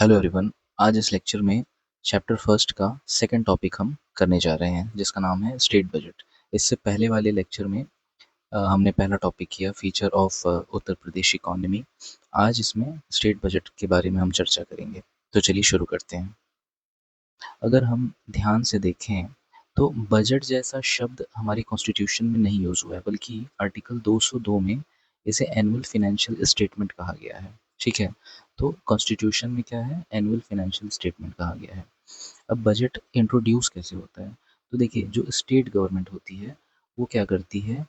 Hello everyone. आज इस lecture में चैप्टर फर्स्ट का सेकंड टॉपिक हम करने जा रहे हैं जिसका नाम है स्टेट बजट। इससे पहले वाले लेक्चर में हमने पहला टॉपिक किया feature of Uttar Pradesh economy. आज इसमें स्टेट बजट के बारे में हम चर्चा करेंगे। तो चलिए शुरू करते हैं। अगर हम ध्यान से देखें तो बजट जैसा शब्द हमारी कॉन्स्टिट्यूशन में नहीं यूज़ हुआ है, बल्कि आर्टिकल 202 में इसे एनुअल फाइनेंशियल स्टेटमेंट कहा गया है। ठीक है, तो कॉन्स्टिट्यूशन में क्या है, एनुअल फाइनेंशियल स्टेटमेंट कहा गया है। अब बजट इंट्रोड्यूस कैसे होता है? तो देखिए, जो स्टेट गवर्नमेंट होती है वो क्या करती है,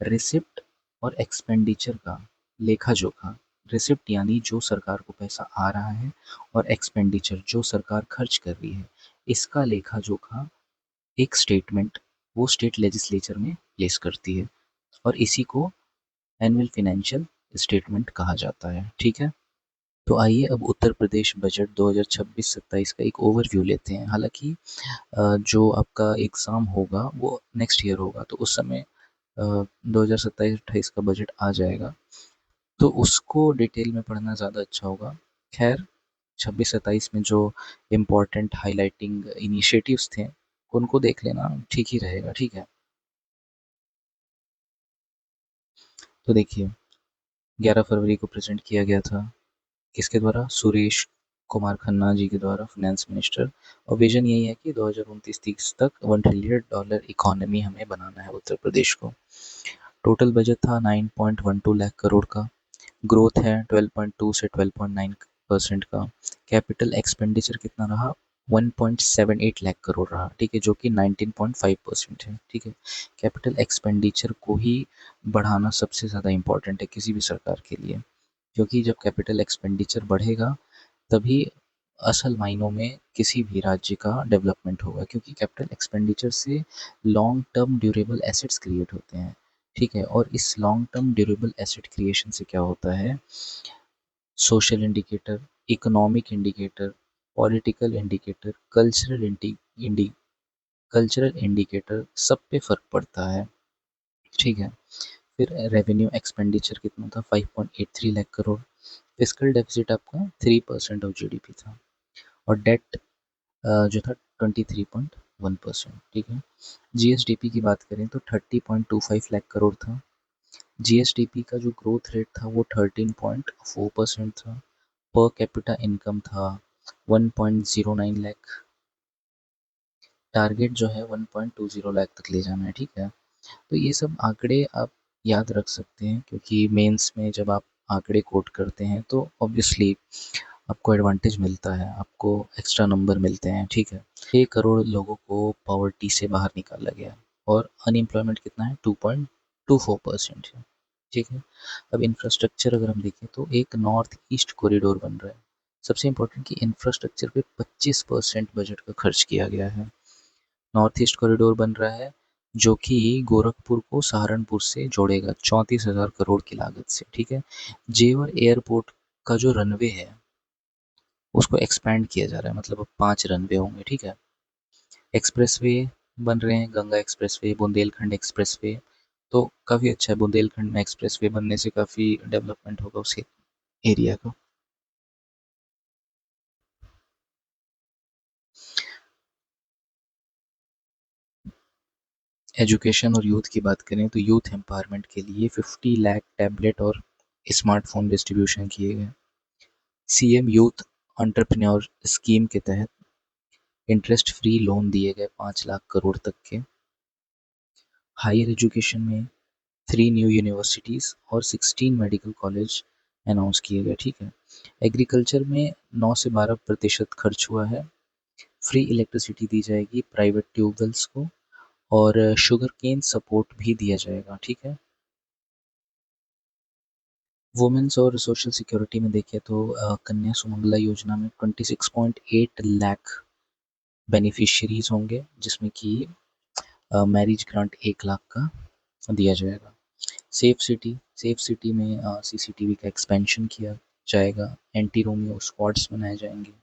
रिसिप्ट और एक्सपेंडिचर का लेखा जोखा। रिसिप्ट यानी जो सरकार को पैसा आ रहा है, और एक्सपेंडिचर जो सरकार खर्च कर रही है, इसका लेखा जोखा एक स्टेटमेंट वो स्टेट लेजिस्लेचर में प्लेस करती है, और इसी को एनुअल फाइनेंशियल स्टेटमेंट कहा जाता है। ठीक है, तो आइए अब उत्तर प्रदेश बजट 2026-27 का एक ओवरव्यू लेते हैं। हालांकि जो आपका एग्ज़ाम होगा वो नेक्स्ट ईयर होगा, तो उस समय 2027-28 का बजट आ जाएगा, तो उसको डिटेल में पढ़ना ज़्यादा अच्छा होगा। खैर, 26-27 में जो इम्पोर्टेंट हाइलाइटिंग इनिशिएटिव्स थे उनको देख लेना ठीक ही रहेगा। ठीक है, तो देखिए, 11 फरवरी को प्रेजेंट किया गया था। किसके द्वारा? सुरेश कुमार खन्ना जी के द्वारा, फाइनेंस मिनिस्टर। और विजन यही है कि 2029-30 तक $1 ट्रिलियन इकोनॉमी हमें बनाना है उत्तर प्रदेश को। टोटल बजट था 9.12 लाख करोड़ का। ग्रोथ है 12.2 से 12.9% का। कैपिटल एक्सपेंडिचर कितना रहा? 1.78 लाख करोड़ रहा। ठीक है, जो कि 19.5% है। ठीक है, कैपिटल एक्सपेंडिचर को ही बढ़ाना सबसे ज़्यादा इम्पोर्टेंट है किसी भी सरकार के लिए, क्योंकि जब कैपिटल एक्सपेंडिचर बढ़ेगा तभी असल मायनों में किसी भी राज्य का डेवलपमेंट होगा, क्योंकि कैपिटल एक्सपेंडिचर से long term durable assets create होते हैं। ठीक है, और इस long term durable asset creation से क्या होता है, social indicator, economic indicator, political indicator, cultural indicator, सब पे फर्क पड़ता है। ठीक है, फिर रेवेन्यू एक्सपेंडिचर कितना था? 5.83 लाख करोड़। फिस्कल डेफिसिट आपका 3% ऑफ जीडीपी था, और डेट जो था 23.1%। ठीक है, जीएसडीपी की बात करें तो 30.25 लाख करोड़ था। जीएसडीपी का जो ग्रोथ रेट था वो 13.4% था। पर कैपिटा इनकम था 1.09 लाख। टारगेट जो है 1.20 लाख तक ले जाना है। ठीक है, तो ये सब आंकड़े आप याद रख सकते हैं, क्योंकि मेंस में जब आप आंकड़े कोट करते हैं तो ऑब्वियसली आपको एडवांटेज मिलता है, आपको एक्स्ट्रा नंबर मिलते हैं। ठीक है, 6 करोड़ लोगों को पॉवर्टी से बाहर निकाला गया, और अनएम्प्लॉयमेंट कितना है? 2.24% है। ठीक है, अब इंफ्रास्ट्रक्चर अगर हम देखें तो एक नॉर्थ ईस्ट कॉरिडोर बन रहा है। सबसे इम्पोर्टेंट कि इंफ्रास्ट्रक्चर पे 25% बजट का खर्च किया गया है। नॉर्थ ईस्ट कॉरिडोर बन रहा है जो कि गोरखपुर को सहारनपुर से जोड़ेगा 34,000 करोड़ की लागत से। ठीक है, जेवर एयरपोर्ट का जो रनवे है उसको एक्सपैंड किया जा रहा है, मतलब अब 5 रनवे होंगे। ठीक है, एक्सप्रेसवे बन रहे हैं, गंगा एक्सप्रेसवे, बुंदेलखंड एक्सप्रेसवे। तो काफ़ी अच्छा है, बुंदेलखंड में एक्सप्रेसवे बनने से काफ़ी डेवलपमेंट होगा उस एरिया का। एजुकेशन और यूथ की बात करें तो यूथ एम्पावरमेंट के लिए 50 लाख टैबलेट और स्मार्टफोन डिस्ट्रीब्यूशन किए गए। सीएम यूथ एंटरप्रेन्योर स्कीम के तहत इंटरेस्ट फ्री लोन दिए गए 5 लाख करोड़ तक के। हायर एजुकेशन में 3 न्यू यूनिवर्सिटीज़ और 16 मेडिकल कॉलेज अनाउंस किए गए। ठीक है, एग्रीकल्चर में 9 से 12% खर्च हुआ है। फ्री इलेक्ट्रिसिटी दी जाएगी प्राइवेट ट्यूबवेल्स को, और शुगर केन सपोर्ट भी दिया जाएगा। ठीक है, वुमेन्स और सोशल सिक्योरिटी में देखें तो कन्या सुमंगला योजना में 26.8 लाख बेनिफिशियरीज होंगे, जिसमें कि मैरिज ग्रांट 1 लाख का दिया जाएगा। सेफ सिटी में सीसीटीवी का एक्सपेंशन किया जाएगा। एंटी रोमियो स्क्वाड्स बनाए जाएंगे।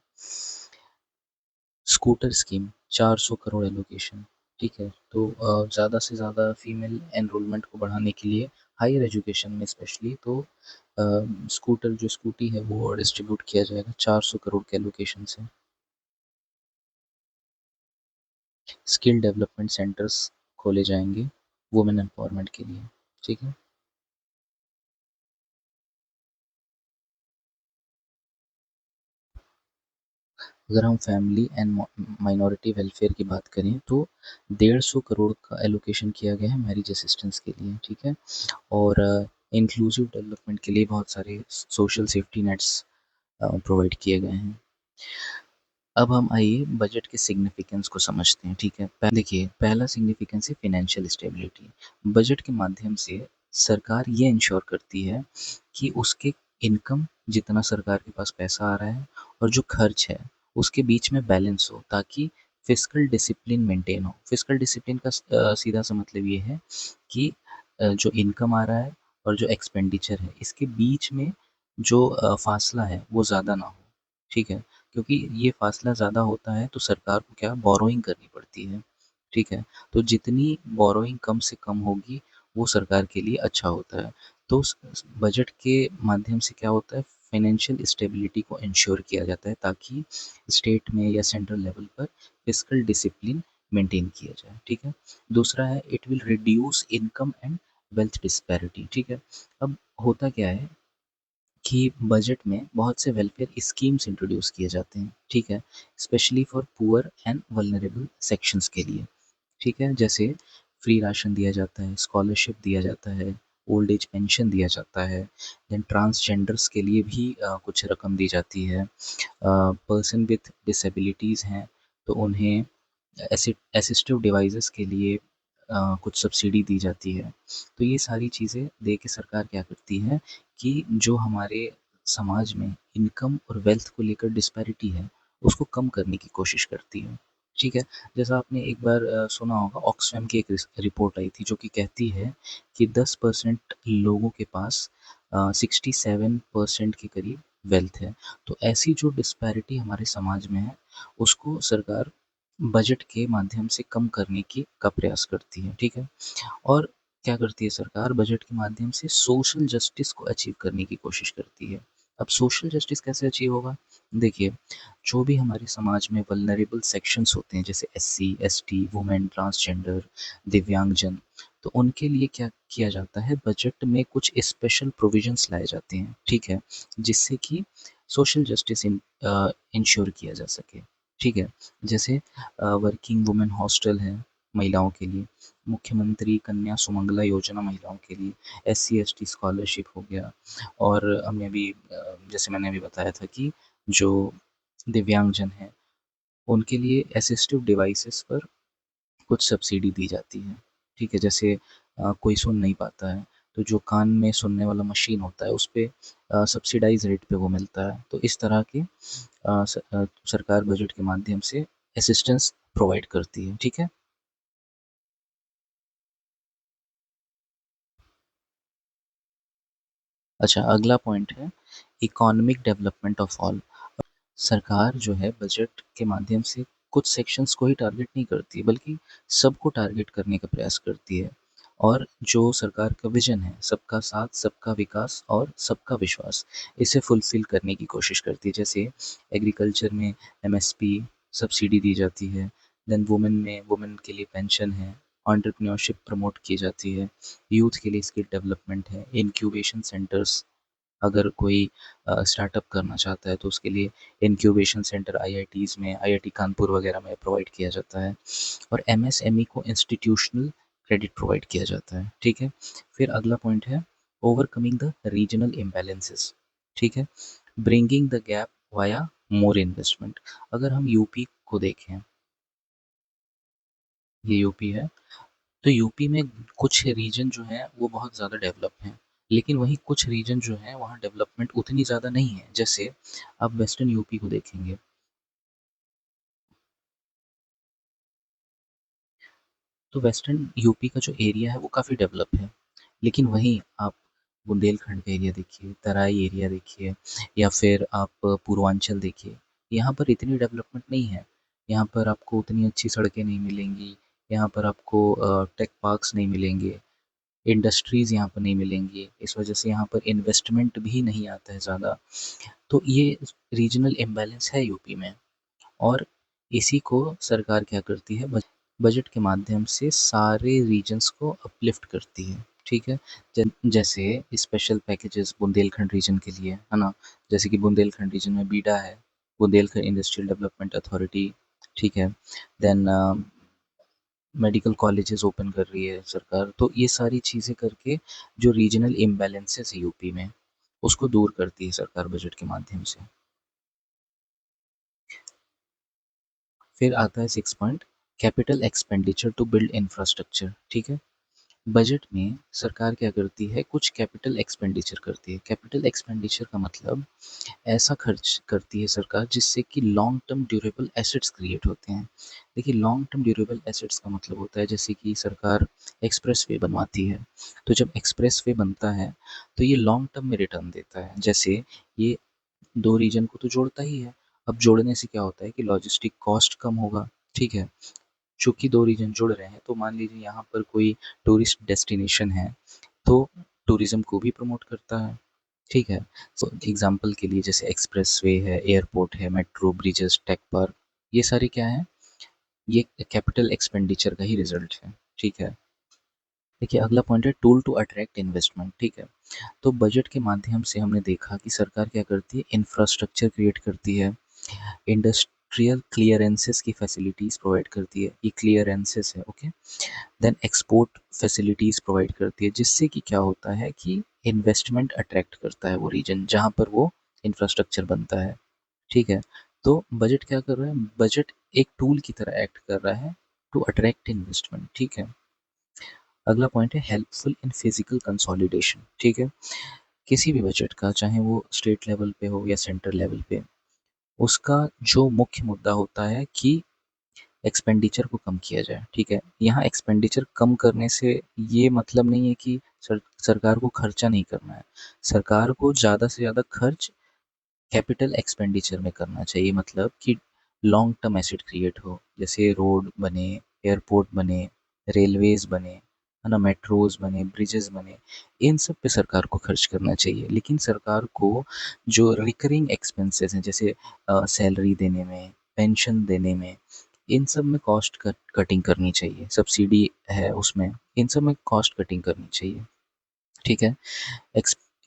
Scooter scheme 400 crore allocation. ठीक है, तो ज़्यादा से ज़्यादा फीमेल एनरोलमेंट को बढ़ाने के लिए हायर एजुकेशन में स्पेशली तो स्कूटर जो स्कूटी है वो डिस्ट्रीब्यूट किया जाएगा 400 करोड़ के एलोकेशन से। स्किल डेवलपमेंट सेंटर्स खोले जाएंगे वुमेन एम्पावरमेंट के लिए। ठीक है। अगर हम फैमिली एंड माइनॉरिटी वेलफेयर की बात करें तो 150 करोड़ का एलोकेशन किया गया है मैरिज असिस्टेंस के लिए। ठीक है। और इंक्लूसिव डेवलपमेंट के लिए बहुत सारे सोशल सेफ्टी नेट्स प्रोवाइड किए गए हैं। अब हम आइए बजट के सिग्निफिकेंस को समझते हैं। ठीक है। देखिए, पहला सिग्निफिकेंस है फाइनेंशियल स्टेबिलिटी। बजट के माध्यम से सरकार ये इंश्योर करती है कि उसके इनकम जितना सरकार के पास पैसा आ रहा है और जो खर्च है उसके बीच में बैलेंस हो, ताकि फिस्कल डिसिप्लिन मेंटेन हो। फिस्कल डिसिप्लिन का सीधा सा मतलब ये है कि जो इनकम आ रहा है और जो एक्सपेंडिचर है इसके बीच में जो फासला है वो ज़्यादा ना हो। ठीक है। क्योंकि ये फासला ज़्यादा होता है तो सरकार को क्या बोरोइंग करनी पड़ती है। ठीक है। तो जितनी बोरोइंग कम से कम होगी वो सरकार के लिए अच्छा होता है। तो बजट के माध्यम से क्या होता है, फाइनेंशियल स्टेबिलिटी को इंश्योर किया जाता है ताकि स्टेट में या सेंट्रल लेवल पर फिस्कल डिसिप्लिन मेंटेन किया जाए। ठीक है। दूसरा है it will reduce income and wealth disparity. ठीक है। अब होता क्या है कि बजट में बहुत से वेलफेयर स्कीम्स इंट्रोड्यूस किए जाते हैं। ठीक है। Specially for poor and vulnerable sections के लिए। ठीक है। जैसे फ्री राशन दिया जाता है, स्कॉलरशिप दिया जाता है, ओल्ड एज पेंशन दिया जाता है। देन ट्रांसजेंडर्स के लिए भी कुछ रकम दी जाती है। पर्सन विथ डिसेबिलिटीज़ हैं तो उन्हें असिस्टिव डिवाइसेस के लिए कुछ सब्सिडी दी जाती है। तो ये सारी चीज़ें दे के सरकार क्या करती है कि जो हमारे समाज में इनकम और वेल्थ को लेकर डिस्पैरिटी है उसको कम करने की कोशिश करती है। ठीक है। जैसा आपने एक बार सुना होगा, ऑक्सफैम की एक रिपोर्ट आई थी जो कि कहती है कि 10% लोगों के पास 67% के करीब वेल्थ है। तो ऐसी जो डिस्पैरिटी हमारे समाज में है उसको सरकार बजट के माध्यम से कम करने की का प्रयास करती है। ठीक है। और क्या करती है सरकार, बजट के माध्यम से सोशल जस्टिस को अचीव करने की कोशिश करती है। अब सोशल जस्टिस कैसे अचीव होगा? देखिए, जो भी हमारे समाज में वल्नरेबल सेक्शंस होते हैं जैसे एससी, एसटी, वुमेन, ट्रांसजेंडर, दिव्यांगजन, तो उनके लिए क्या किया जाता है, बजट में कुछ स्पेशल प्रोविजंस लाए जाते हैं। ठीक है। जिससे कि सोशल जस्टिस इंश्योर किया जा सके। ठीक है। जैसे वर्किंग वुमेन हॉस्टल है महिलाओं के लिए, मुख्यमंत्री कन्या सुमंगला योजना महिलाओं के लिए, एससी एसटी स्कॉलरशिप हो गया। और हमने अभी जैसे मैंने अभी बताया था कि जो दिव्यांगजन हैं उनके लिए असिस्टिव डिवाइसेस पर कुछ सब्सिडी दी जाती है। ठीक है। जैसे कोई सुन नहीं पाता है तो जो कान में सुनने वाला मशीन होता है उस पे सब्सिडाइज रेट पे वो मिलता है। तो इस तरह के सरकार बजट के माध्यम से असिस्टेंस प्रोवाइड करती है। ठीक है। अच्छा, अगला पॉइंट है इकोनॉमिक डेवलपमेंट ऑफ ऑल। सरकार जो है बजट के माध्यम से कुछ सेक्शंस को ही टारगेट नहीं करती बल्कि सबको टारगेट करने का प्रयास करती है। और जो सरकार का विजन है सबका साथ, सबका विकास और सबका विश्वास, इसे फुलफिल करने की कोशिश करती है। जैसे एग्रीकल्चर में एमएसपी सब्सिडी दी जाती है। देन वुमेन में वुमेन के लिए पेंशन है। एंटरप्रेन्योरशिप प्रमोट की जाती है। यूथ के लिए स्किल डेवलपमेंट है। इंक्यूबेशन सेंटर्स, अगर कोई स्टार्टअप करना चाहता है तो उसके लिए इंक्यूबेशन सेंटर आईआईटीज़ में, आईआईटी कानपुर वगैरह में प्रोवाइड किया जाता है। और एमएसएमई को इंस्टीट्यूशनल क्रेडिट प्रोवाइड किया जाता है। ठीक है। फिर अगला पॉइंट है ओवरकमिंग द रीजनल इम्बैलेंसेस। ठीक है। Bringing the gap via more investment. अगर हम यूपी को देखें, ये यूपी है, तो यूपी में कुछ रीजन जो है वो बहुत ज़्यादा डेवलप हैं, लेकिन वहीं कुछ रीजन जो है वहाँ डेवलपमेंट उतनी ज़्यादा नहीं है। जैसे आप वेस्टर्न यूपी को देखेंगे, तो वेस्टर्न यूपी का जो एरिया है वो काफ़ी डेवलप है। लेकिन वहीं आप बुंदेलखंड का एरिया देखिए, तराई एरिया देखिए, या फिर आप पूर्वांचल देखिए, यहाँ पर इतनी डेवलपमेंट नहीं है। यहाँ पर आपको उतनी अच्छी सड़कें नहीं मिलेंगी, यहाँ पर आपको टेक पार्क्स नहीं मिलेंगे, इंडस्ट्रीज़ यहाँ पर नहीं मिलेंगी, इस वजह से यहाँ पर इन्वेस्टमेंट भी नहीं आता है ज़्यादा। तो ये रीजनल इम्बैलेंस है यूपी में, और इसी को सरकार क्या करती है, बजट के माध्यम से सारे रीजन्स को अपलिफ्ट करती है, ठीक है। जैसे स्पेशल पैकेजेस बुंदेलखंड रीजन के लिए, है ना, जैसे कि बुंदेलखंड रीजन में बीडा है, बुंदेलखंड इंडस्ट्रियल डेवलपमेंट अथॉरिटी, ठीक है। देन मेडिकल कॉलेजेस ओपन कर रही है सरकार। तो ये सारी चीज़ें करके जो रीजनल इम्बैलेंसेस है यूपी में, उसको दूर करती है सरकार बजट के माध्यम से। फिर आता है 6 point, capital expenditure to build infrastructure, ठीक है। बजट में सरकार क्या करती है, कुछ कैपिटल एक्सपेंडिचर करती है। कैपिटल एक्सपेंडिचर का मतलब ऐसा खर्च करती है सरकार जिससे कि long term durable assets create होते हैं। देखिए, लॉन्ग टर्म ड्यूरेबल एसेट्स का मतलब होता है, जैसे कि सरकार एक्सप्रेस वे बनवाती है, तो जब एक्सप्रेस वे बनता है तो ये लॉन्ग टर्म में रिटर्न देता है। जैसे ये दो रीजन को तो जोड़ता ही है। अब जोड़ने से क्या होता है कि लॉजिस्टिक कॉस्ट कम होगा, ठीक है। चूंकि दो रीजन जुड़ रहे हैं, तो मान लीजिए यहाँ पर कोई टूरिस्ट डेस्टिनेशन है, तो टूरिज्म को भी प्रमोट करता है, ठीक है। तो एग्जांपल के लिए जैसे एक्सप्रेसवे है, एयरपोर्ट है, मेट्रो, ब्रिजेस, टेक पार्क, ये सारे क्या है, ये कैपिटल एक्सपेंडिचर का ही रिजल्ट है, ठीक है। देखिए, अगला पॉइंट है टूल टू अट्रैक्ट इन्वेस्टमेंट, ठीक है। तो बजट के माध्यम से हमने देखा कि सरकार क्या करती है, इंफ्रास्ट्रक्चर क्रिएट करती है, इंडस्ट्रियल क्लियरेंसेस की फैसिलिटीज़ प्रोवाइड करती है, ये क्लियरेंसेस है, okay. Then export facilities provide करती है, जिससे कि क्या होता है कि इन्वेस्टमेंट अट्रैक्ट करता है वो रीजन जहाँ पर वो इंफ्रास्ट्रक्चर बनता है, ठीक है। तो बजट क्या कर रहा है, बजट एक टूल की तरह एक्ट कर रहा है टू अट्रैक्ट इन्वेस्टमेंट, ठीक है। अगला पॉइंट है हेल्पफुल इन फिजिकल कंसोलिडेशन, ठीक है। किसी भी बजट का, चाहे वो स्टेट लेवल पे हो या सेंटर लेवल पे, उसका जो मुख्य मुद्दा होता है कि एक्सपेंडिचर को कम किया जाए, ठीक है। यहाँ एक्सपेंडिचर कम करने से ये मतलब नहीं है कि सरकार को खर्चा नहीं करना है। सरकार को ज़्यादा से ज़्यादा खर्च कैपिटल एक्सपेंडिचर में करना चाहिए, मतलब कि लॉन्ग टर्म एसेट क्रिएट हो, जैसे रोड बने, एयरपोर्ट बने, रेलवेज बने, है ना, मेट्रोज बने, ब्रिजेस बने, इन सब पे सरकार को खर्च करना चाहिए। लेकिन सरकार को जो रिकरिंग एक्सपेंसेस हैं, जैसे सैलरी देने में, पेंशन देने में, इन सब में कॉस्ट कटिंग करनी चाहिए। सब्सिडी है उसमें, इन सब में कॉस्ट कटिंग करनी चाहिए, ठीक है।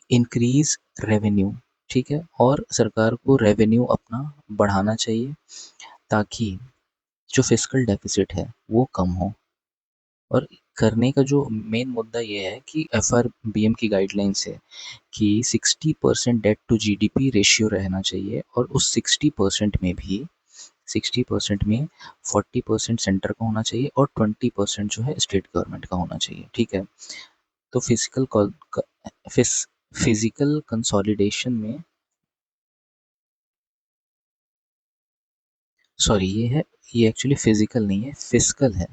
इंक्रीज रेवेन्यू, ठीक है, और सरकार को रेवेन्यू अपना बढ़ाना चाहिए, ताकि जो फिस्कल डेफिसिट है वो कम हो। और करने का जो मेन मुद्दा ये है कि एफआरबीएम की गाइडलाइंस है कि 60% डेट टू जीडीपी रेशियो रहना चाहिए, और उस 60% में भी 60% में 40% सेंटर का होना चाहिए और 20% जो है स्टेट गवर्नमेंट का होना चाहिए, ठीक है। तो फिजिकल कंसोलिडेशन में, सॉरी, ये एक्चुअली फिजिकल नहीं है, फिस्कल है,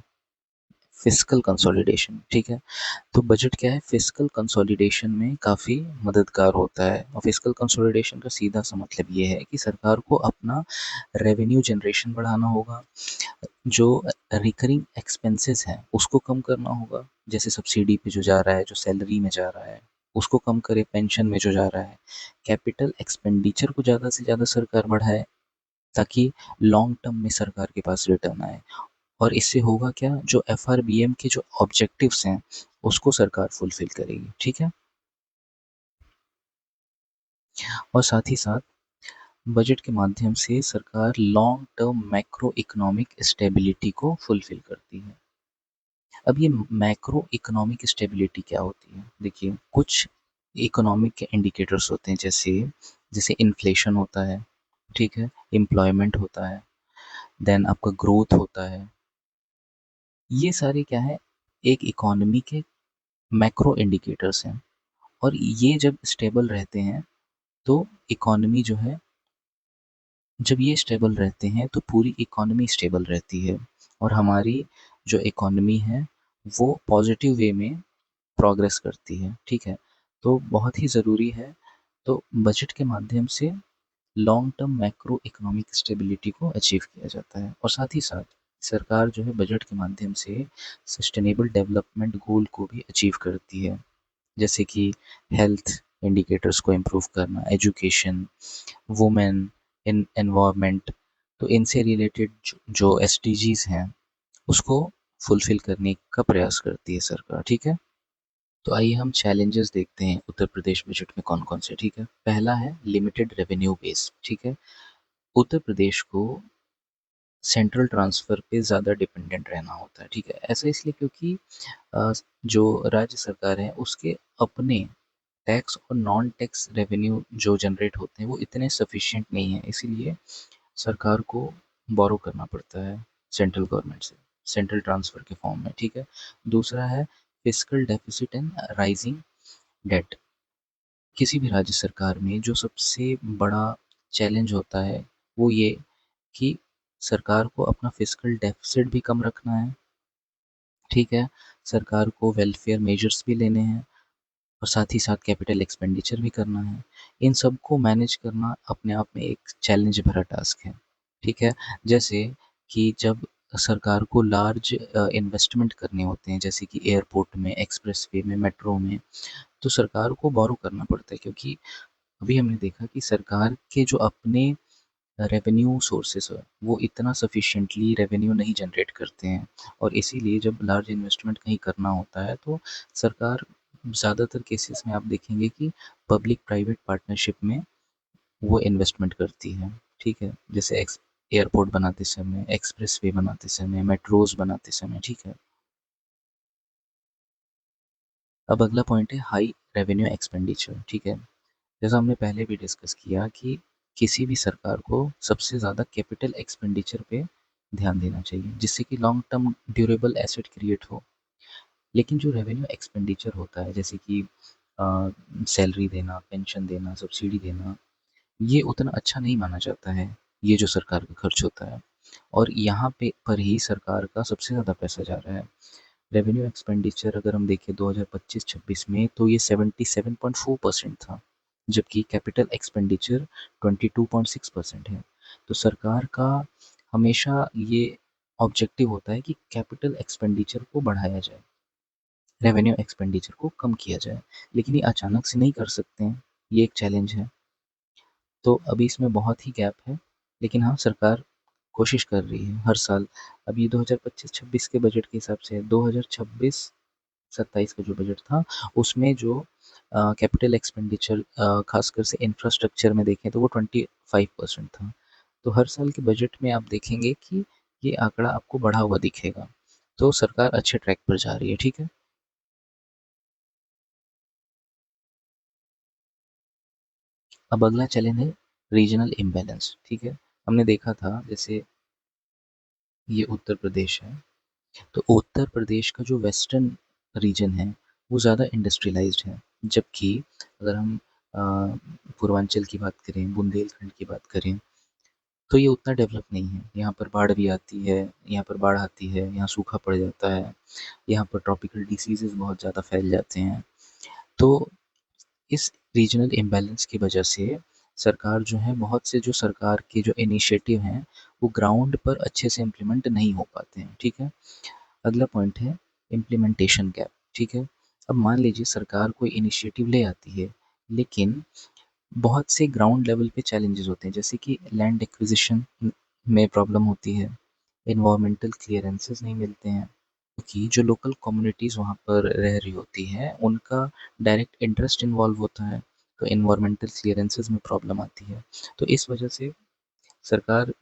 फिस्कल कंसोलिडेशन, ठीक है। तो बजट क्या है, फिस्कल कंसोलिडेशन में काफ़ी मददगार होता है। और फिस्कल कंसोलिडेशन का सीधा सा मतलब ये है कि सरकार को अपना रेवेन्यू जनरेशन बढ़ाना होगा, जो रिकरिंग एक्सपेंसेस हैं उसको कम करना होगा, जैसे सब्सिडी पे जो जा रहा है, जो सैलरी में जा रहा है उसको कम करे, पेंशन में जो जा रहा है। कैपिटल एक्सपेंडिचर को ज़्यादा से ज़्यादा सरकार बढ़ाए, ताकि लॉन्ग टर्म में सरकार के पास रिटर्न आए। और इससे होगा क्या, जो एफआरबीएम के जो ऑब्जेक्टिव्स हैं उसको सरकार फुलफिल करेगी, ठीक है। और साथ ही साथ बजट के माध्यम से सरकार long term macro economic stability को फुलफिल करती है। अब ये मैक्रो इकोनॉमिक स्टेबिलिटी क्या होती है, देखिए, कुछ इकोनॉमिक के इंडिकेटर्स होते हैं, जैसे जैसे इन्फ्लेशन होता है, ठीक है, एम्प्लॉयमेंट होता है, देन आपका ग्रोथ होता है। ये सारे क्या है, एक इकोनॉमी के मैक्रो इंडिकेटर्स हैं, और ये जब स्टेबल रहते हैं तो इकोनॉमी जो है, जब ये स्टेबल रहते हैं तो पूरी इकोनॉमी स्टेबल रहती है, और हमारी जो इकोनॉमी है वो पॉजिटिव वे में प्रोग्रेस करती है, ठीक है। तो बहुत ही ज़रूरी है, तो बजट के माध्यम से long term macro economic stability को अचीव किया जाता है। और साथ ही साथ सरकार जो है बजट के माध्यम से सस्टेनेबल डेवलपमेंट गोल को भी अचीव करती है, जैसे कि हेल्थ इंडिकेटर्स को इम्प्रूव करना, एजुकेशन, वुमेन, एनवायरनमेंट। तो इनसे रिलेटेड जो एसडीजीज हैं उसको फुलफिल करने का प्रयास करती है सरकार। ठीक है, तो आइए हम चैलेंजेस देखते हैं उत्तर प्रदेश बजट में कौन कौन से। ठीक है, पहला है लिमिटेड रेवेन्यू बेस। ठीक है, उत्तर प्रदेश को सेंट्रल ट्रांसफ़र पे ज़्यादा डिपेंडेंट रहना होता है। ठीक है, ऐसा इसलिए क्योंकि अ, जो राज्य सरकार है उसके अपने टैक्स और नॉन टैक्स रेवेन्यू जो जनरेट होते हैं वो इतने सफिशिएंट नहीं है, इसीलिए सरकार को बोरो करना पड़ता है सेंट्रल गवर्नमेंट से, सेंट्रल ट्रांसफ़र के फॉर्म में। ठीक है, दूसरा है fiscal deficit and rising debt. किसी भी राज्य सरकार में जो सबसे बड़ा चैलेंज होता है वो ये कि सरकार को अपना फिस्कल डेफिसिट भी कम रखना है। ठीक है, सरकार को वेलफेयर मेजर्स भी लेने हैं और साथ ही साथ कैपिटल एक्सपेंडिचर भी करना है। इन सबको मैनेज करना अपने आप में एक चैलेंज भरा टास्क है। ठीक है, जैसे कि जब सरकार को लार्ज इन्वेस्टमेंट करने होते हैं, जैसे कि एयरपोर्ट में, एक्सप्रेसवे में, मेट्रो में, तो सरकार को बोरो करना पड़ता है, क्योंकि अभी हमने देखा कि सरकार के जो अपने रेवेन्यू सोर्सेस है वो इतना सफिशिएंटली रेवेन्यू नहीं जनरेट करते हैं, और इसीलिए जब लार्ज इन्वेस्टमेंट कहीं करना होता है तो सरकार ज़्यादातर केसेस में आप देखेंगे कि पब्लिक प्राइवेट पार्टनरशिप में वो इन्वेस्टमेंट करती है। ठीक है, जैसे एयरपोर्ट बनाते समय, एक्सप्रेस वे बनाते समय, मेट्रोज बनाते समय। ठीक है, अब अगला पॉइंट है हाई रेवेन्यू एक्सपेंडिचर। ठीक है, जैसा हमने पहले भी डिस्कस किया कि किसी भी सरकार को सबसे ज़्यादा कैपिटल एक्सपेंडिचर पे ध्यान देना चाहिए, जिससे कि long term durable asset create हो। लेकिन जो रेवेन्यू एक्सपेंडिचर होता है, जैसे कि सैलरी देना, पेंशन देना, सब्सिडी देना, ये उतना अच्छा नहीं माना जाता है, ये जो सरकार का खर्च होता है, और यहाँ पे पर ही सरकार का सबसे ज़्यादा पैसा जा रहा है। रेवेन्यू एक्सपेंडिचर अगर हम देखें 2025-26 में तो ये 77.4% था, जबकि कैपिटल एक्सपेंडिचर 22.6% है। तो सरकार का हमेशा ये ऑब्जेक्टिव होता है कि कैपिटल एक्सपेंडिचर को बढ़ाया जाए, रेवेन्यू एक्सपेंडिचर को कम किया जाए, लेकिन ये अचानक से नहीं कर सकते हैं, ये एक चैलेंज है। तो अभी इसमें बहुत ही गैप है, लेकिन हाँ सरकार कोशिश कर रही है हर साल। अभी 2025-26 के बजट के हिसाब से 2026-27 का जो बजट था उसमें जो कैपिटल एक्सपेंडिचर खासकर से इंफ्रास्ट्रक्चर में देखें तो वो 25% था। तो हर साल के बजट में आप देखेंगे कि ये आंकड़ा आपको बढ़ा हुआ दिखेगा, तो सरकार अच्छे ट्रैक पर जा रही है। ठीक है, अब अगला चैलेंज है रीजनल इम्बैलेंस। ठीक है, हमने देखा था जैसे ये उत्तर प्रदेश है, तो उत्तर प्रदेश का जो वेस्टर्न रीजन है वो ज़्यादा इंडस्ट्रियलाइज्ड है, जबकि अगर हम अ, पूर्वांचल की बात करें, बुंदेलखंड की बात करें, तो ये उतना डेवलप नहीं है। यहाँ पर बाढ़ भी आती है, यहाँ पर बाढ़ आती है, यहाँ सूखा पड़ जाता है, यहाँ पर ट्रॉपिकल डिसीजेज़ बहुत ज़्यादा फैल जाते हैं। तो इस रीजनल इम्बैलेंस की वजह से सरकार जो है, बहुत से जो सरकार के जो इनिशिएटिव हैं वो ग्राउंड पर अच्छे से इम्प्लीमेंट नहीं हो पाते हैं। ठीक है, अगला पॉइंट है इम्प्लीमेंटेशन गैप। ठीक है, अब मान लीजिए सरकार कोई इनिशिएटिव ले आती है, लेकिन बहुत से ग्राउंड लेवल पे चैलेंजेस होते हैं, जैसे कि लैंड एक्विजिशन में प्रॉब्लम होती है, इन्वायरमेंटल क्लियरेंसेस नहीं मिलते हैं, क्योंकि जो लोकल कम्युनिटीज़ वहाँ पर रह रही होती हैं उनका डायरेक्ट इंटरेस्ट इन्वॉल्व होता है, तो इन्वायरमेंटल क्लियरेंसेस में प्रॉब्लम आती है। तो इस वजह से सरकार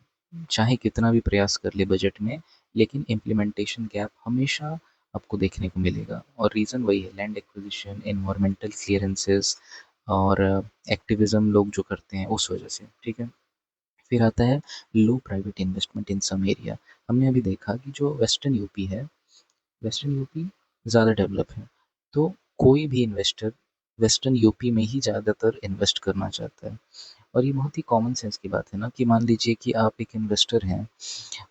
चाहे कितना भी प्रयास कर ले बजट में, लेकिन इम्प्लीमेंटेशन गैप हमेशा आपको देखने को मिलेगा, और रीज़न वही है लैंड एक्विजिशन, इन्वायरमेंटल क्लियरेंसेस और एक्टिविज्म लोग जो करते हैं उस वजह से। ठीक है, फिर आता है लो private investment in some area. हमने अभी देखा कि जो वेस्टर्न यूपी है, वेस्टर्न यूपी ज़्यादा डेवलप है, तो कोई भी इन्वेस्टर वेस्टर्न यूपी में ही ज़्यादातर इन्वेस्ट करना चाहता है। और ये बहुत ही कॉमन सेंस की बात है ना, कि मान लीजिए कि आप एक इन्वेस्टर हैं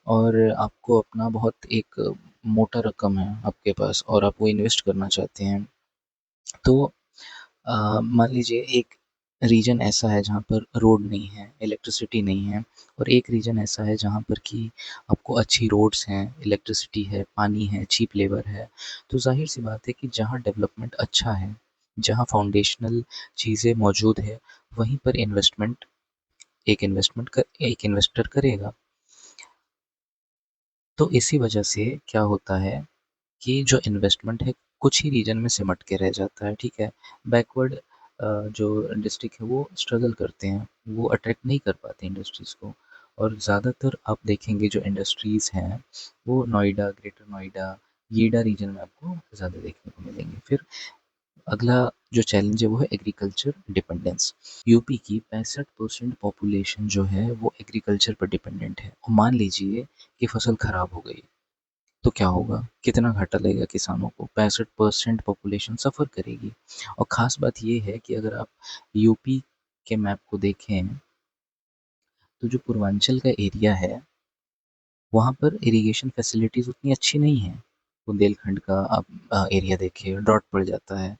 और आपको अपना बहुत एक मोटा रकम है आपके पास और आप वो इन्वेस्ट करना चाहते हैं, तो मान लीजिए एक रीजन ऐसा है जहाँ पर रोड नहीं है, इलेक्ट्रिसिटी नहीं है, और एक रीजन ऐसा है जहाँ पर कि आपको अच्छी रोड्स हैं, इलेक्ट्रिसिटी है, पानी है, चीप लेबर है। तो ज़ाहिर सी बात है कि जहाँ डेवलपमेंट अच्छा है, जहाँ फाउंडेशनल चीज़ें मौजूद है, वहीं पर एक इन्वेस्टर करेगा। तो इसी वजह से क्या होता है कि जो इन्वेस्टमेंट है कुछ ही रीजन में सिमट के रह जाता है, ठीक है। बैकवर्ड जो डिस्ट्रिक्ट है वो स्ट्रगल करते हैं, वो अट्रैक्ट नहीं कर पाते इंडस्ट्रीज़ को। और ज़्यादातर आप देखेंगे जो इंडस्ट्रीज़ हैं वो नोएडा, ग्रेटर नोएडा, येडा रीजन में आपको ज़्यादा देखने को मिलेंगे। फिर अगला जो चैलेंज है वो है एग्रीकल्चर डिपेंडेंस। यूपी की 65% पॉपुलेशन जो है वो एग्रीकल्चर पर डिपेंडेंट है, और मान लीजिए कि फसल खराब हो गई तो क्या होगा, कितना घाटा लगेगा किसानों को। 65% पॉपुलेशन सफ़र करेगी। और ख़ास बात ये है कि अगर आप यूपी के मैप को देखें तो जो पूर्वांचल का एरिया है वहाँ पर इरिगेशन फैसिलिटीज़ उतनी अच्छी नहीं है। बुंदेलखंड का आप एरिया देखिए, ड्रॉट पड़ जाता है।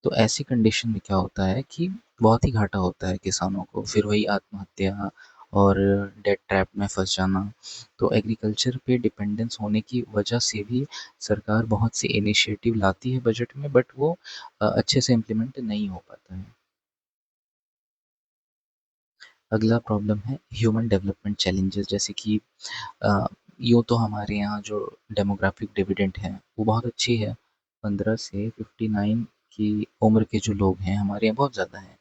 तो ऐसी कंडीशन में क्या होता है कि बहुत ही घाटा होता है किसानों को, फिर वही आत्महत्या और डेट ट्रैप में फंस जाना। तो एग्रीकल्चर पे डिपेंडेंस होने की वजह से भी सरकार बहुत से इनिशिएटिव लाती है बजट में, बट वो अच्छे से इम्प्लीमेंट नहीं हो पाता है। अगला प्रॉब्लम है ह्यूमन डेवलपमेंट चैलेंजेस, जैसे कि अ, यूँ तो हमारे यहाँ जो डेमोग्राफिक डिविडेंड है वो बहुत अच्छी है। 15 से 59 की उम्र के जो लोग हैं हमारे यहाँ बहुत ज़्यादा हैं,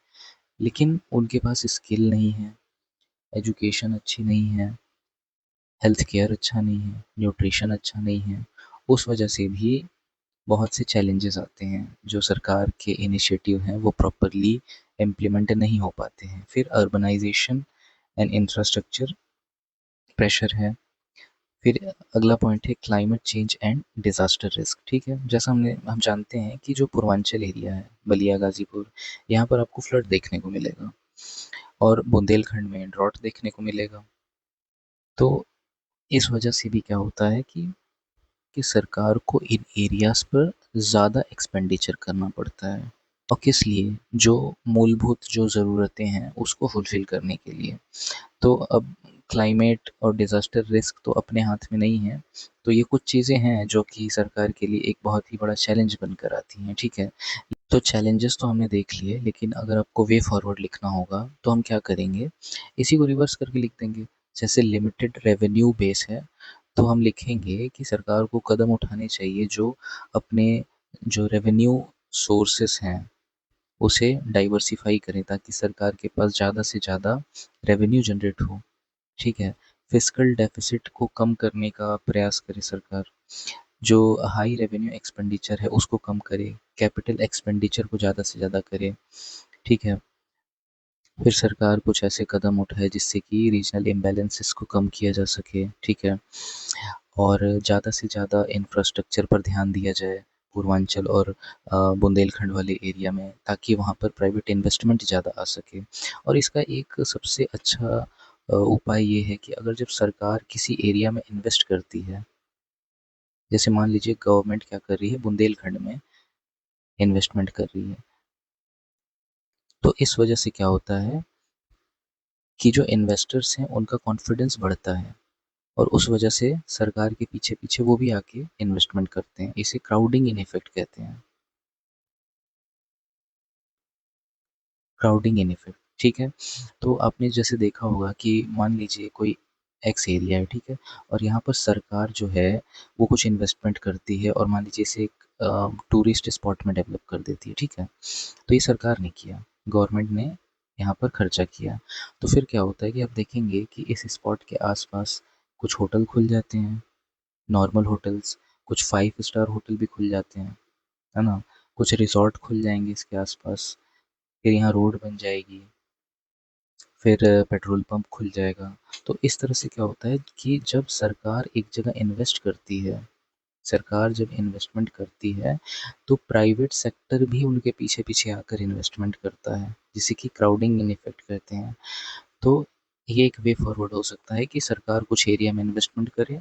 लेकिन उनके पास स्किल नहीं है, एजुकेशन अच्छी नहीं है, हेल्थ केयर अच्छा नहीं है, न्यूट्रिशन अच्छा नहीं है। उस वजह से भी बहुत से चैलेंजेस आते हैं, जो सरकार के इनिशिएटिव हैं वो प्रॉपरली इम्प्लीमेंट नहीं हो पाते हैं। फिर अर्बनाइजेशन एंड इंफ्रास्ट्रक्चर प्रेशर है। फिर अगला पॉइंट है climate change and disaster risk, ठीक है। जैसा हम जानते हैं कि जो पूर्वांचल एरिया है, बलिया, गाजीपुर, यहाँ पर आपको फ्लड देखने को मिलेगा, और बुंदेलखंड में ड्रॉट देखने को मिलेगा। तो इस वजह से भी क्या होता है कि सरकार को इन एरियाज़ पर ज़्यादा एक्सपेंडिचर करना पड़ता है, और किस लिए, जो मूलभूत जो ज़रूरतें हैं उसको फुलफ़िल करने के लिए। तो अब क्लाइमेट और डिज़ास्टर रिस्क तो अपने हाथ में नहीं है, तो ये कुछ चीज़ें हैं जो कि सरकार के लिए एक बहुत ही बड़ा चैलेंज बनकर आती हैं, ठीक है। तो चैलेंजेस तो हमने देख लिए, लेकिन अगर आपको वे फॉरवर्ड लिखना होगा तो हम क्या करेंगे, इसी को रिवर्स करके लिख देंगे। जैसे लिमिटेड रेवेन्यू बेस है, तो हम लिखेंगे कि सरकार को कदम उठाने चाहिए जो अपने जो रेवेन्यू सोर्सेस हैं उसे डाइवर्सिफाई करें, ताकि सरकार के पास ज़्यादा से ज़्यादा रेवेन्यू जनरेट हो, ठीक है। फिस्कल डेफिसिट को कम करने का प्रयास करे सरकार, जो हाई रेवेन्यू एक्सपेंडिचर है उसको कम करे, कैपिटल एक्सपेंडिचर को ज़्यादा से ज़्यादा करे, ठीक है। फिर सरकार कुछ ऐसे कदम उठाए जिससे कि रीजनल इम्बैलेंसेस को कम किया जा सके, ठीक है। और ज़्यादा से ज़्यादा इंफ्रास्ट्रक्चर पर ध्यान दिया जाए पूर्वांचल और बुंदेलखंड वाले एरिया में, ताकि वहाँ पर प्राइवेट इन्वेस्टमेंट ज़्यादा आ सके। और इसका एक सबसे अच्छा उपाय ये है कि अगर जब सरकार किसी एरिया में इन्वेस्ट करती है, जैसे मान लीजिए गवर्नमेंट क्या कर रही है, बुंदेलखंड में इन्वेस्टमेंट कर रही है, तो इस वजह से क्या होता है कि जो इन्वेस्टर्स हैं उनका कॉन्फिडेंस बढ़ता है, और उस वजह से सरकार के पीछे पीछे वो भी आके इन्वेस्टमेंट करते हैं। इसे क्राउडिंग इन इफेक्ट कहते हैं। क्राउडिंग इन इफेक्ट, ठीक है। तो आपने जैसे देखा होगा कि मान लीजिए कोई एक्स एरिया है, ठीक है, और यहाँ पर सरकार जो है वो कुछ इन्वेस्टमेंट करती है, और मान लीजिए इसे एक टूरिस्ट स्पॉट में डेवलप कर देती है, ठीक है। तो ये सरकार ने किया, गवर्नमेंट ने यहाँ पर खर्चा किया। तो फिर क्या होता है कि आप देखेंगे कि इस स्पॉट के आसपास कुछ होटल खुल जाते हैं, नॉर्मल होटल्स, कुछ 5 स्टार होटल भी खुल जाते हैं, है ना। कुछ रिसॉर्ट खुल जाएंगे इसके आसपास, फिर यहाँ रोड बन जाएगी, फिर पेट्रोल पंप खुल जाएगा। तो इस तरह से क्या होता है कि जब सरकार एक जगह इन्वेस्ट करती है, सरकार जब इन्वेस्टमेंट करती है तो प्राइवेट सेक्टर भी उनके पीछे पीछे आकर इन्वेस्टमेंट करता है, जिसे कि क्राउडिंग इन इफेक्ट कहते हैं। तो ये एक वे फॉरवर्ड हो सकता है कि सरकार कुछ एरिया में इन्वेस्टमेंट करे,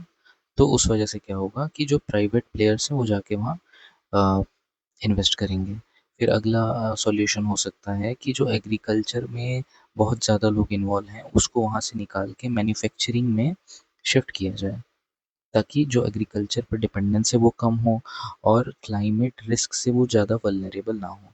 तो उस वजह से क्या होगा कि जो प्राइवेट प्लेयर्स हैं वो जाके वहाँ इन्वेस्ट करेंगे। फिर अगला सॉल्यूशन हो सकता है कि जो एग्रीकल्चर में बहुत ज़्यादा लोग इन्वॉल्व हैं उसको वहाँ से निकाल के मैन्युफैक्चरिंग में शिफ्ट किया जाए, ताकि जो एग्रीकल्चर पर डिपेंडेंस है वो कम हो और क्लाइमेट रिस्क से वो ज़्यादा वल्नरेबल ना हो।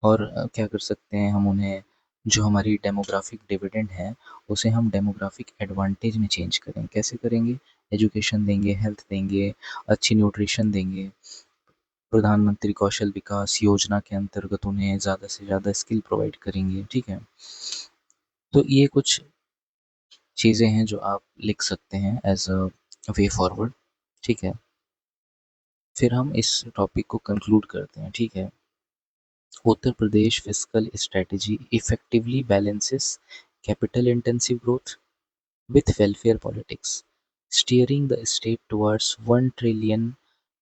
और क्या कर सकते हैं हम उन्हें, जो हमारी डेमोग्राफिक डिविडेंड है उसे हम डेमोग्राफिक एडवांटेज में चेंज करें। कैसे करेंगे? एजुकेशन देंगे, हेल्थ देंगे, अच्छी न्यूट्रिशन देंगे, प्रधानमंत्री कौशल विकास योजना के अंतर्गत उन्हें ज़्यादा से ज़्यादा स्किल प्रोवाइड करेंगे। ठीक है, तो ये कुछ चीज़ें हैं जो आप लिख सकते हैं एज अ वे फॉरवर्ड। ठीक है, फिर हम इस टॉपिक को कंक्लूड करते हैं। ठीक है, Uttar Pradesh fiscal strategy effectively balances capital intensive growth with welfare politics, steering the state towards 1 trillion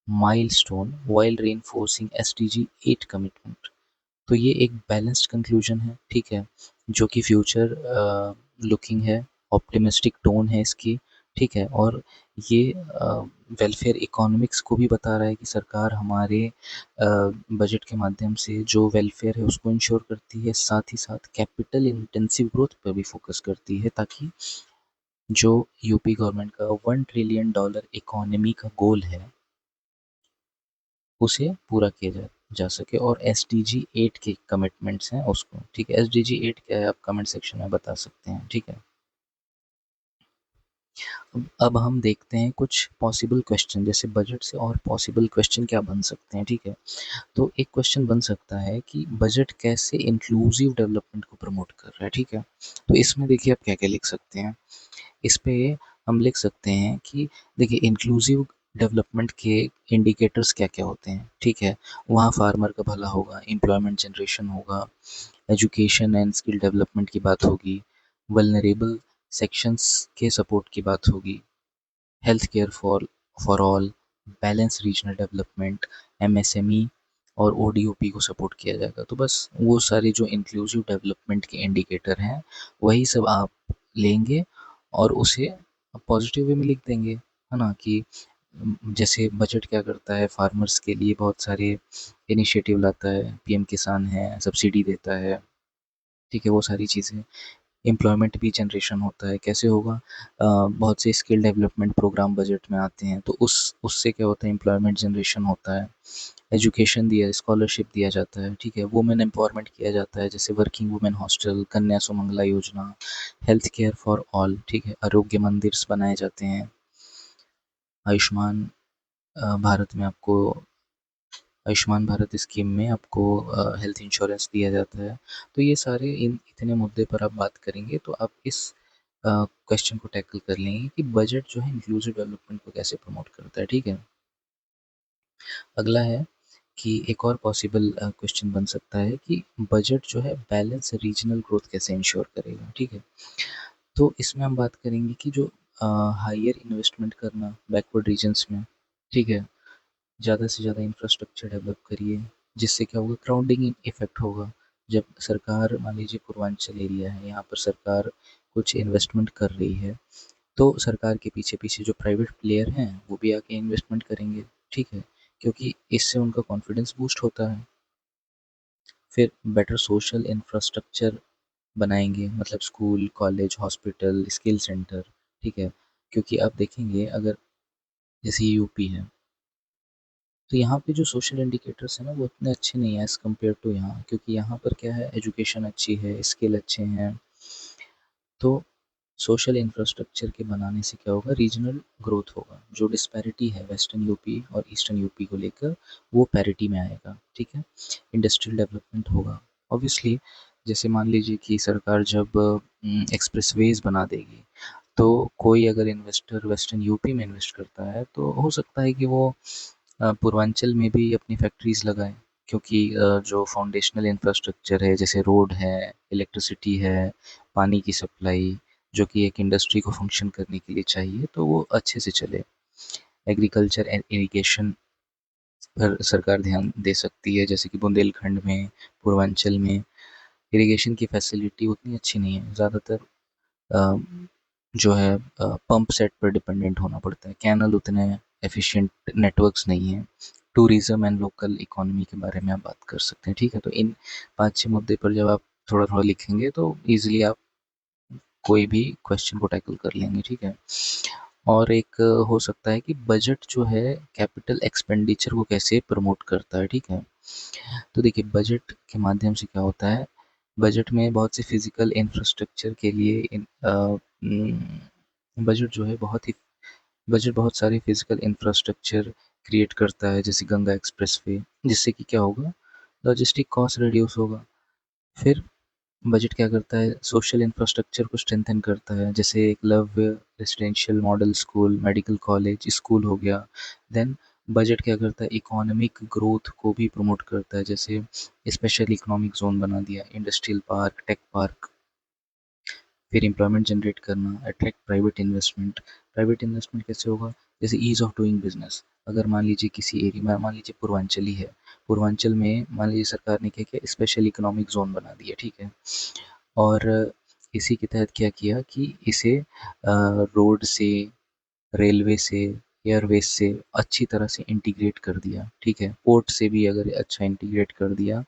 milestone while reinforcing SDG 8 commitment। तो ये एक बैलेंस्ड कंक्लूजन है। ठीक है, जो कि फ्यूचर लुकिंग है, ऑप्टिमिस्टिक टोन है इसकी। ठीक है, और ये वेलफेयर इकोनॉमिक्स को भी बता रहा है कि सरकार हमारे बजट के माध्यम से जो वेलफेयर है उसको इंश्योर करती है, साथ ही साथ कैपिटल इंटेंसिव ग्रोथ पर भी फोकस करती है, ताकि जो यूपी गवर्नमेंट का $1 ट्रिलियन इकोनॉमी का गोल है उसे पूरा किया जा सके, और SDG 8 के कमिटमेंट्स हैं उसको। ठीक है, SDG 8 क्या है आप कमेंट सेक्शन में बता सकते हैं। ठीक है, अब हम देखते हैं कुछ पॉसिबल क्वेश्चन, जैसे बजट से और पॉसिबल क्वेश्चन क्या बन सकते हैं। ठीक है, तो एक क्वेश्चन बन सकता है कि बजट कैसे इंक्लूसिव डेवलपमेंट को प्रमोट कर रहा है। ठीक है, तो इसमें देखिए आप क्या क्या लिख सकते हैं। इस पे हम लिख सकते हैं कि देखिए इंक्लूसिव डेवलपमेंट के इंडिकेटर्स क्या क्या होते हैं। ठीक है, वहाँ फार्मर का भला होगा, एम्प्लॉयमेंट जनरेशन होगा, एजुकेशन एंड स्किल डेवलपमेंट की बात होगी, वल्नरेबल सेक्शंस के सपोर्ट की बात होगी, health care for all, balance regional development, MSME और ODOP को सपोर्ट किया जाएगा। तो बस वो सारे जो इंक्लूसिव डेवलपमेंट के इंडिकेटर हैं वही सब आप लेंगे और उसे पॉजिटिव वे में लिख देंगे, है ना। कि जैसे बजट क्या करता है, फार्मर्स के लिए बहुत सारे इनिशिएटिव लाता है, PM किसान है, सब्सिडी देता है। ठीक है, वो सारी चीज़ें, एम्प्लॉयमेंट भी जनरेशन होता है। कैसे होगा? बहुत से स्किल डेवलपमेंट प्रोग्राम बजट में आते हैं, तो उससे क्या होता है, एम्प्लॉयमेंट जनरेशन होता है, एजुकेशन दिया, स्कॉलरशिप दिया जाता है। ठीक है, वुमेन एम्पावरमेंट किया जाता है, जैसे working women hostel, Kanya Sumangala योजना, हेल्थ केयर फॉर ऑल। ठीक है, आरोग्य मंदिर बनाए जाते हैं, आयुष्मान भारत में आपको, आयुष्मान भारत स्कीम में आपको हेल्थ इंश्योरेंस दिया जाता है। तो ये सारे इन इतने मुद्दे पर आप बात करेंगे तो आप इस क्वेश्चन को टैकल कर लेंगे कि बजट जो है इंक्लूसिव डेवलपमेंट को कैसे प्रमोट करता है। ठीक है, अगला है कि एक और पॉसिबल क्वेश्चन बन सकता है कि बजट जो है बैलेंस रीजनल ग्रोथ कैसे इंश्योर करेगा। ठीक है, तो इसमें हम बात करेंगे कि जो हायर इन्वेस्टमेंट करना बैकवर्ड रीजन्स में। ठीक है, ज़्यादा से ज़्यादा इंफ्रास्ट्रक्चर डेवलप करिए, जिससे क्या होगा, क्राउडिंग इफेक्ट होगा। जब सरकार, मान लीजिए पूर्वांचल एरिया है, यहाँ पर सरकार कुछ इन्वेस्टमेंट कर रही है, तो सरकार के पीछे पीछे जो प्राइवेट प्लेयर हैं वो भी आके इन्वेस्टमेंट करेंगे। ठीक है, क्योंकि इससे उनका कॉन्फिडेंस बूस्ट होता है। फिर बेटर सोशल इंफ्रास्ट्रक्चर बनाएंगे, मतलब school, college, hospital, skill centre. ठीक है, क्योंकि आप देखेंगे अगर जैसे यूपी है, तो यहाँ पे जो सोशल इंडिकेटर्स हैं ना वो उतने अच्छे नहीं हैं एज़ कम्पेयर टू यहाँ, क्योंकि यहाँ पर क्या है, एजुकेशन अच्छी है, स्किल अच्छे हैं। तो सोशल इंफ्रास्ट्रक्चर के बनाने से क्या होगा, रीजनल ग्रोथ होगा। जो डिस्पैरिटी है वेस्टर्न यूपी और ईस्टर्न यूपी को लेकर, वो पैरिटी में आएगा। ठीक है, इंडस्ट्रियल डेवलपमेंट होगा ऑब्वियसली। जैसे मान लीजिए कि सरकार जब एक्सप्रेसवेज बना देगी, तो कोई अगर इन्वेस्टर वेस्टर्न यूपी में इन्वेस्ट करता है तो हो सकता है कि वो पूर्वांचल में भी अपनी फैक्ट्रीज लगाएं, क्योंकि जो फाउंडेशनल इंफ्रास्ट्रक्चर है, जैसे रोड है, इलेक्ट्रिसिटी है, पानी की सप्लाई, जो कि एक इंडस्ट्री को फंक्शन करने के लिए चाहिए, तो वो अच्छे से चले। एग्रीकल्चर एंड इरिगेशन पर सरकार ध्यान दे सकती है, जैसे कि बुंदेलखंड में, पूर्वांचल में इरिगेशन की फैसिलिटी उतनी अच्छी नहीं है। ज़्यादातर अ, जो है पंप सेट पर डिपेंडेंट होना पड़ता है, कैनल उतने एफिशिएंट नेटवर्क्स नहीं हैं, टूरिज़्म एंड लोकल इकोनॉमी के बारे में आप बात कर सकते हैं, ठीक है? तो इन 5-6 मुद्दे पर जब आप थोड़ा-थोड़ा लिखेंगे तो ईज़िली आप कोई भी क्वेश्चन को टैकल कर लेंगे, ठीक है? और एक हो सकता है कि बजट जो है कैपिटल एक्सपेंडिचर को कैसे प्रमोट करता है, ठीक है? तो देखिए बजट के माध्यम से क्या होता है, बजट में बहुत से फिज़िकल इंफ्रास्ट्रक्चर के लिए बजट जो है बजट बहुत सारे फिज़िकल इंफ्रास्ट्रक्चर क्रिएट करता है, जैसे गंगा एक्सप्रेसवे, जिससे कि क्या होगा, लॉजिस्टिक कॉस्ट रिड्यूस होगा। फिर बजट क्या करता है, सोशल इंफ्रास्ट्रक्चर को स्ट्रेंथन करता है, जैसे Eklavya residential model school, medical college, school हो गया। देन बजट क्या करता है, इकोनॉमिक ग्रोथ को भी प्रमोट करता है, जैसे स्पेशल इकोनॉमिक जोन बना दिया, इंडस्ट्रियल पार्क, टेक पार्क। फिर एम्प्लॉयमेंट जनरेट करना, अट्रैक्ट प्राइवेट इन्वेस्टमेंट कैसे होगा, जैसे ईज़ ऑफ डूइंग बिजनेस। अगर मान लीजिए किसी एरिया में, मान लीजिए पूर्वांचल ही है, पूर्वांचल में मान लीजिए सरकार ने क्या किया, स्पेशल इकोनॉमिक जोन बना दिया, ठीक है? और इसी के तहत क्या किया कि इसे रोड से, रेलवे से, एयरवेज से अच्छी तरह से इंटीग्रेट कर दिया, ठीक है? पोर्ट से भी अगर अच्छा इंटीग्रेट कर दिया,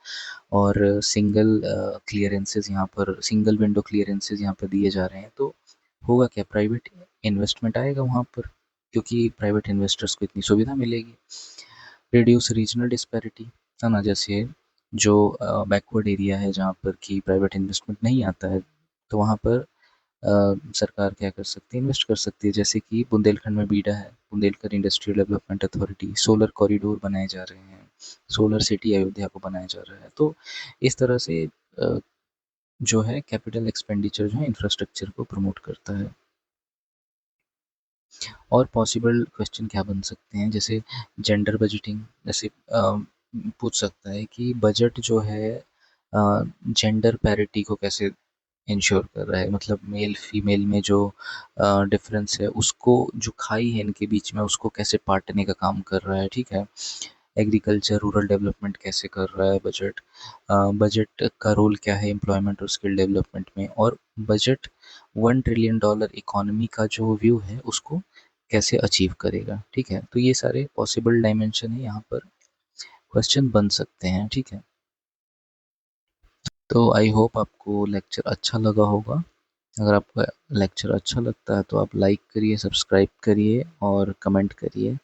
और सिंगल क्लियरेंसेस यहाँ पर, सिंगल विंडो क्लियरेंसेस यहाँ पर दिए जा रहे हैं, तो होगा क्या, प्राइवेट इन्वेस्टमेंट आएगा वहाँ पर, क्योंकि प्राइवेट इन्वेस्टर्स को इतनी सुविधा मिलेगी। रिड्यूस रीजनल डिस्पैरिटी, है ना? जैसे जो बैकवर्ड एरिया है जहाँ पर कि प्राइवेट इन्वेस्टमेंट नहीं आता है, तो वहाँ पर सरकार क्या कर सकती है, इन्वेस्ट कर सकती है, जैसे कि बुंदेलखंड में बीडा है, Bundelkhand industrial development authority, solar corridor बनाए जा रहे हैं, सोलर सिटी अयोध्या को बनाया जा रहा है। तो इस तरह से जो है कैपिटल एक्सपेंडिचर जो है इंफ्रास्ट्रक्चर को प्रमोट करता है। और पॉसिबल क्वेश्चन क्या बन सकते हैं, जैसे जेंडर बजटिंग, जैसे पूछ सकता है कि बजट जो है जेंडर पैरिटी को कैसे इंश्योर कर रहा है, मतलब मेल फीमेल में जो डिफरेंस है उसको, जो खाई है इनके बीच में, उसको कैसे पाटने का काम कर रहा है, ठीक है? एग्रीकल्चर रूरल डेवलपमेंट कैसे कर रहा है बजट, बजट का रोल क्या है एम्प्लॉयमेंट और स्किल डेवलपमेंट में, और बजट $1 ट्रिलियन इकोनॉमी का जो व्यू है उसको कैसे अचीव करेगा, ठीक है? तो ये सारे पॉसिबल डायमेंशन है, यहाँ पर क्वेश्चन बन सकते हैं, ठीक है? तो आई होप आपको लेक्चर अच्छा लगा होगा। अगर आपको लेक्चर अच्छा लगता है तो आप लाइक करिए, सब्सक्राइब करिए और कमेंट करिए।